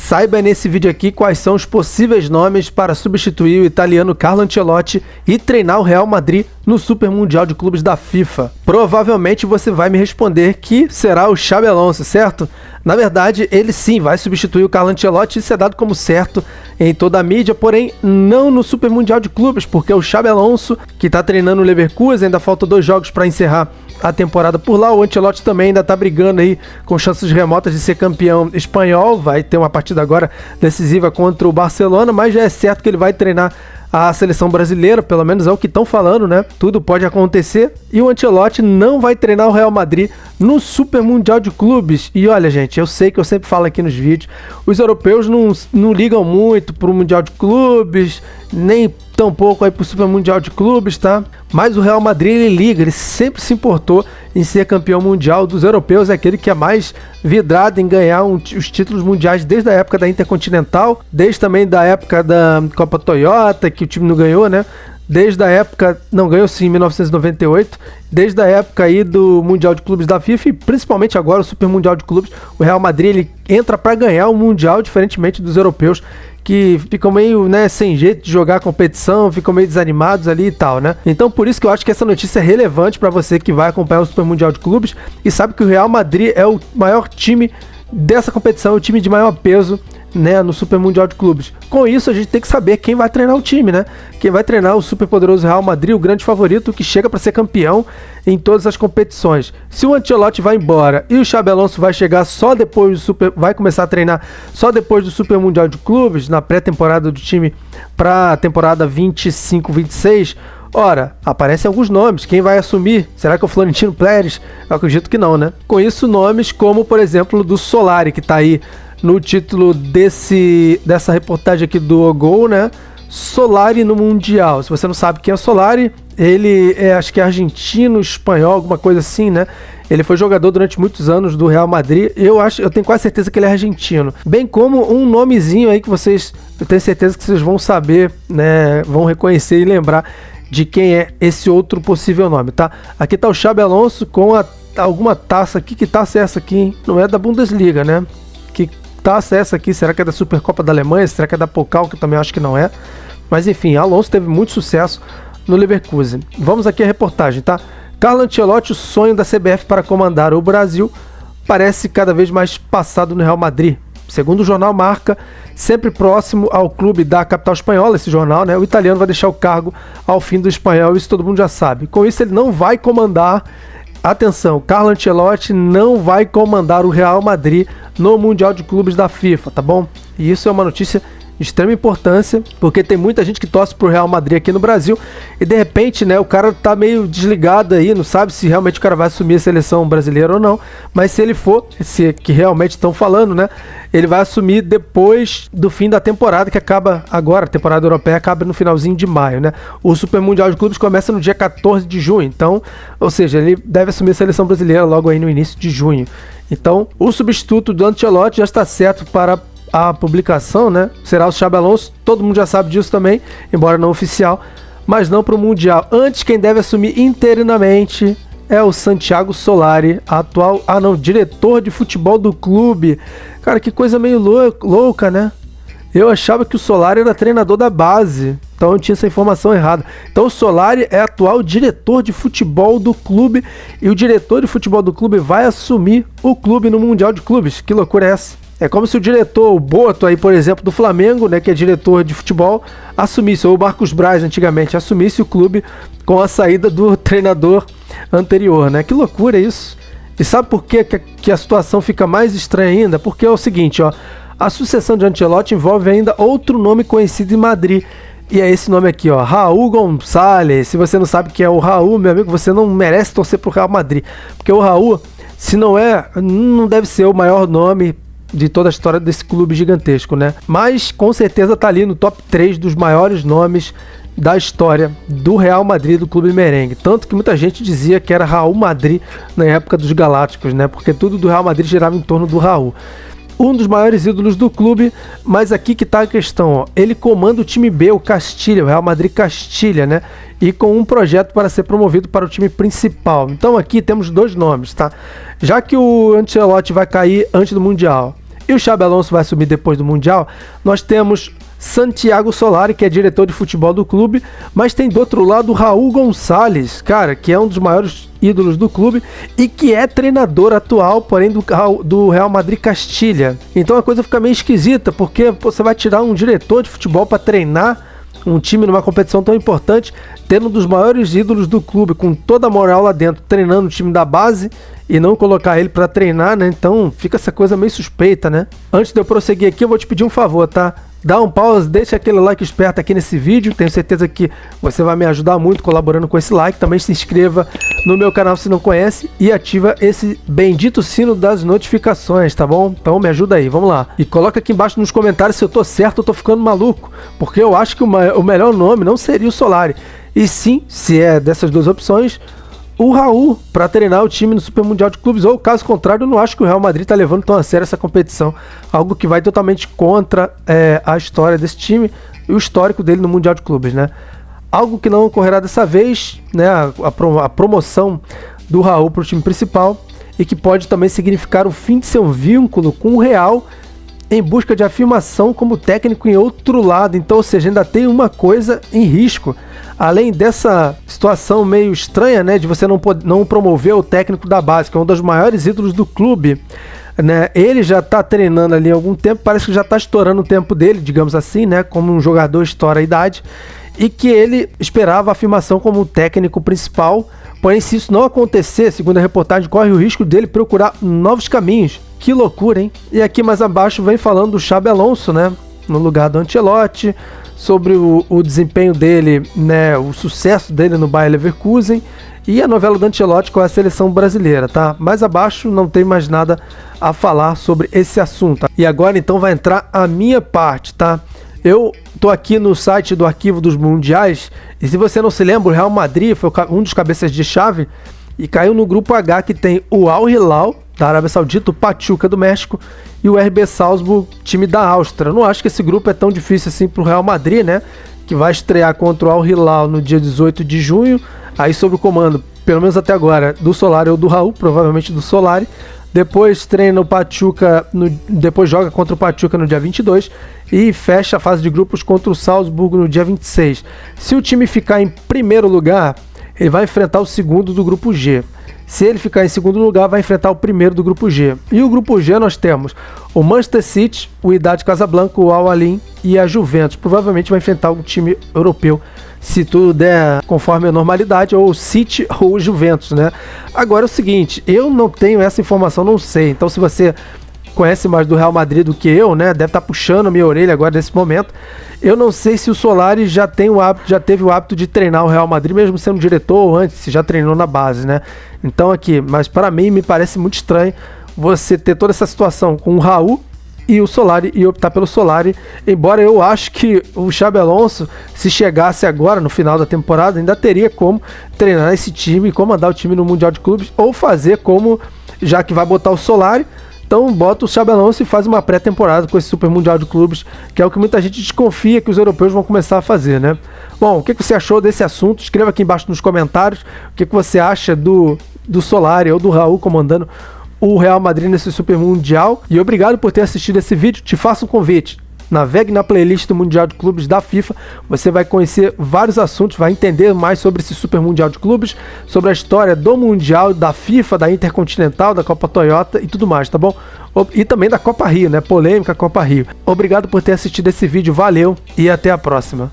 Saiba nesse vídeo aqui quais são os possíveis nomes para substituir o italiano Carlo Ancelotti e treinar o Real Madrid no Super Mundial de Clubes da FIFA. Provavelmente você vai me responder que será o Xabi Alonso, certo? Na verdade, ele sim vai substituir o Carlo Ancelotti, isso é dado como certo em toda a mídia, porém não no Super Mundial de Clubes, porque o Xabi Alonso, que está treinando o Leverkusen, ainda faltam 2 jogos para encerrar a temporada por lá. O Ancelotti também ainda está brigando aí com chances remotas de ser campeão espanhol, vai ter uma partida agora decisiva contra o Barcelona, mas já é certo que ele vai treinar a seleção brasileira, pelo menos é o que estão falando, né? Tudo pode acontecer. E o Ancelotti não vai treinar o Real Madrid no Super Mundial de Clubes. E olha, gente, eu sei que eu sempre falo aqui nos vídeos, os europeus não ligam muito pro Mundial de Clubes, nem tampouco aí pro Super Mundial de Clubes, tá? Mas o Real Madrid, ele liga, ele sempre se importou em ser campeão mundial dos europeus, é aquele que é mais vidrado em ganhar os títulos mundiais desde a época da Intercontinental, desde também da época da Copa Toyota, que o time não ganhou, né? Desde a época, não ganhou sim em 1998, desde a época aí do Mundial de Clubes da FIFA e principalmente agora o Super Mundial de Clubes, o Real Madrid ele entra para ganhar o Mundial, diferentemente dos europeus, que ficam meio, né, sem jeito de jogar a competição, ficam meio desanimados ali e tal, né? Então por isso que eu acho que essa notícia é relevante para você que vai acompanhar o Super Mundial de Clubes e sabe que o Real Madrid é o maior time dessa competição, o time de maior peso, né, no Super Mundial de Clubes. Com isso a gente tem que saber quem vai treinar o time, né? Quem vai treinar o super poderoso Real Madrid, o grande favorito que chega para ser campeão em todas as competições. Se o Ancelotti vai embora e o Xabi Alonso vai chegar só depois do vai começar a treinar só depois do Super Mundial de Clubes, na pré-temporada do time para a temporada 25-26, ora, aparecem alguns nomes. Quem vai assumir? Será que é o Florentino Pérez? Eu acredito que não, né? Com isso, nomes como, por exemplo, do Solari, que tá aí no título dessa reportagem aqui do Gol, né? Solari no Mundial. Se você não sabe quem é o Solari, ele acho que é argentino, espanhol, alguma coisa assim, né? Ele foi jogador durante muitos anos do Real Madrid. Eu tenho quase certeza que ele é argentino. Bem como um nomezinho aí que eu tenho certeza que vocês vão saber, né? Vão reconhecer e lembrar de quem é esse outro possível nome, tá? Aqui tá o Xabi Alonso com alguma taça aqui. Que taça é essa aqui, hein? Não é da Bundesliga, né? Que taça é essa aqui? Será que é da Supercopa da Alemanha? Será que é da Pokal? Que eu também acho que não é. Mas enfim, Alonso teve muito sucesso no Leverkusen. Vamos aqui a reportagem, tá? Carlo Ancelotti, o sonho da CBF para comandar o Brasil, parece cada vez mais passado no Real Madrid. Segundo o jornal Marca, sempre próximo ao clube da capital espanhola, esse jornal, né? O italiano vai deixar o cargo ao fim do espanhol, isso todo mundo já sabe. Com isso ele não vai comandar, atenção, Carlo Ancelotti não vai comandar o Real Madrid no Mundial de Clubes da FIFA, tá bom? E isso é uma notícia de extrema importância, porque tem muita gente que torce pro Real Madrid aqui no Brasil e de repente, né, o cara tá meio desligado aí, não sabe se realmente o cara vai assumir a seleção brasileira ou não, mas se ele for, se que realmente estão falando, né, ele vai assumir depois do fim da temporada, que acaba agora, a temporada europeia acaba no finalzinho de maio, né? O Super Mundial de Clubes começa no dia 14 de junho, então, ou seja, ele deve assumir a seleção brasileira logo aí no início de junho. Então, o substituto do Ancelotti já está certo para a publicação, né? Será o Xabi Alonso, todo mundo já sabe disso também, embora não oficial, mas não para o Mundial. Antes, quem deve assumir interinamente é o Santiago Solari, atual, diretor de futebol do clube. Cara, que coisa meio louca, né? Eu achava que o Solari era treinador da base, então eu tinha essa informação errada. Então o Solari é atual diretor de futebol do clube e o diretor de futebol do clube vai assumir o clube no Mundial de Clubes. Que loucura é essa? É como se o diretor, o Boto aí, por exemplo, do Flamengo, né, que é diretor de futebol, assumisse, ou o Marcos Braz antigamente, assumisse o clube com a saída do treinador anterior, né? Que loucura isso. E sabe por que a situação fica mais estranha ainda? Porque é o seguinte, ó, a sucessão de Ancelotti envolve ainda outro nome conhecido em Madrid. E é esse nome aqui, ó, Raul Gonçalves. Se você não sabe quem é o Raul, meu amigo, você não merece torcer pro Real Madrid. Porque o Raul, se não deve ser o maior nome de toda a história desse clube gigantesco, né? Mas com certeza tá ali no top 3 dos maiores nomes da história do Real Madrid, do clube merengue. Tanto que muita gente dizia que era Raul Madrid na época dos Galácticos, né? Porque tudo do Real Madrid girava em torno do Raul. Um dos maiores ídolos do clube, mas aqui que tá a questão, ó. Ele comanda o time B, o Castilha, o Real Madrid Castilha, né? E com um projeto para ser promovido para o time principal. Então aqui temos 2 nomes, tá? Já que o Ancelotti vai cair antes do Mundial E o Xabi Alonso vai assumir depois do Mundial. Nós temos Santiago Solari, que é diretor de futebol do clube, mas tem do outro lado o Raul Gonçalves, cara, que é um dos maiores ídolos do clube e que é treinador atual, porém do Real Madrid Castilha. Então a coisa fica meio esquisita, porque você vai tirar um diretor de futebol para treinar um time numa competição tão importante, tendo um dos maiores ídolos do clube, com toda a moral lá dentro, treinando o time da base e não colocar ele para treinar, né? Então fica essa coisa meio suspeita, né? Antes de eu prosseguir aqui, eu vou te pedir um favor, tá? Dá um pause, deixa aquele like esperto aqui nesse vídeo, tenho certeza que você vai me ajudar muito colaborando com esse like. Também se inscreva no meu canal se não conhece e ativa esse bendito sino das notificações, tá bom? Então me ajuda aí, vamos lá. E coloca aqui embaixo nos comentários se eu tô certo ou tô ficando maluco, porque eu acho que o melhor nome não seria o Solari, e sim, se é dessas duas opções, o Raul para treinar o time no Super Mundial de Clubes, ou caso contrário, eu não acho que o Real Madrid está levando tão a sério essa competição, algo que vai totalmente contra a história desse time e o histórico dele no Mundial de Clubes, né? Algo que não ocorrerá dessa vez, né? A promoção do Raul para o time principal, e que pode também significar o fim de seu vínculo com o Real em busca de afirmação como técnico em outro lado. Então, ou seja, ainda tem uma coisa em risco. Além dessa situação meio estranha, né, de você não promover o técnico da base, que é um dos maiores ídolos do clube, né, ele já está treinando ali há algum tempo, parece que já está estourando o tempo dele, digamos assim, né, como um jogador estoura a idade, e que ele esperava a afirmação como técnico principal. Porém, se isso não acontecer, segundo a reportagem, corre o risco dele procurar novos caminhos. Que loucura, hein? E aqui mais abaixo vem falando do Xabi Alonso, né, no lugar do Ancelotti, sobre o desempenho dele, né, o sucesso dele no Bayer Leverkusen, e a novela do Ancelotti com a seleção brasileira, tá? Mais abaixo não tem mais nada a falar sobre esse assunto. E agora então vai entrar a minha parte, tá? Eu tô aqui no site do Arquivo dos Mundiais, e se você não se lembra, o Real Madrid foi um dos cabeças de chave e caiu no grupo H, que tem o Al Hilal da Arábia Saudita, o Pachuca do México e o RB Salzburg, time da Áustria. Eu não acho que esse grupo é tão difícil assim pro Real Madrid, né? Que vai estrear contra o Al Hilal no dia 18 de junho, aí sob o comando, pelo menos até agora, do Solari ou do Raul, provavelmente do Solari. Depois treina o Pachuca, depois joga contra o Pachuca no dia 22 e fecha a fase de grupos contra o Salzburg no dia 26. Se o time ficar em primeiro lugar, ele vai enfrentar o segundo do grupo G. Se ele ficar em segundo lugar, vai enfrentar o primeiro do grupo G. E o grupo G nós temos o Manchester City, o Wydad Casablanca, o Al Ahly e a Juventus. Provavelmente vai enfrentar um time europeu, se tudo der conforme a normalidade, ou o City ou o Juventus, né? Agora é o seguinte, eu não tenho essa informação, não sei. Então se você conhece mais do Real Madrid do que eu, né? Deve estar puxando a minha orelha agora nesse momento. Eu não sei se o Solari já teve o hábito de treinar o Real Madrid, mesmo sendo diretor ou antes, se já treinou na base, né? Então aqui, mas para mim me parece muito estranho você ter toda essa situação com o Raul e o Solari e optar pelo Solari, embora eu acho que o Xabi Alonso, se chegasse agora no final da temporada, ainda teria como treinar esse time e comandar o time no Mundial de Clubes, ou fazer como, já que vai botar o Solari, então bota o Xabi Alonso e faz uma pré-temporada com esse Super Mundial de Clubes, que é o que muita gente desconfia que os europeus vão começar a fazer, né? Bom, o que você achou desse assunto? Escreva aqui embaixo nos comentários o que você acha do Solari ou do Raul comandando o Real Madrid nesse Super Mundial. E obrigado por ter assistido esse vídeo. Te faço um convite. Navegue na playlist do Mundial de Clubes da FIFA, você vai conhecer vários assuntos, vai entender mais sobre esse Super Mundial de Clubes, sobre a história do Mundial, da FIFA, da Intercontinental, da Copa Toyota e tudo mais, tá bom? E também da Copa Rio, né? Polêmica Copa Rio. Obrigado por ter assistido esse vídeo, valeu e até a próxima.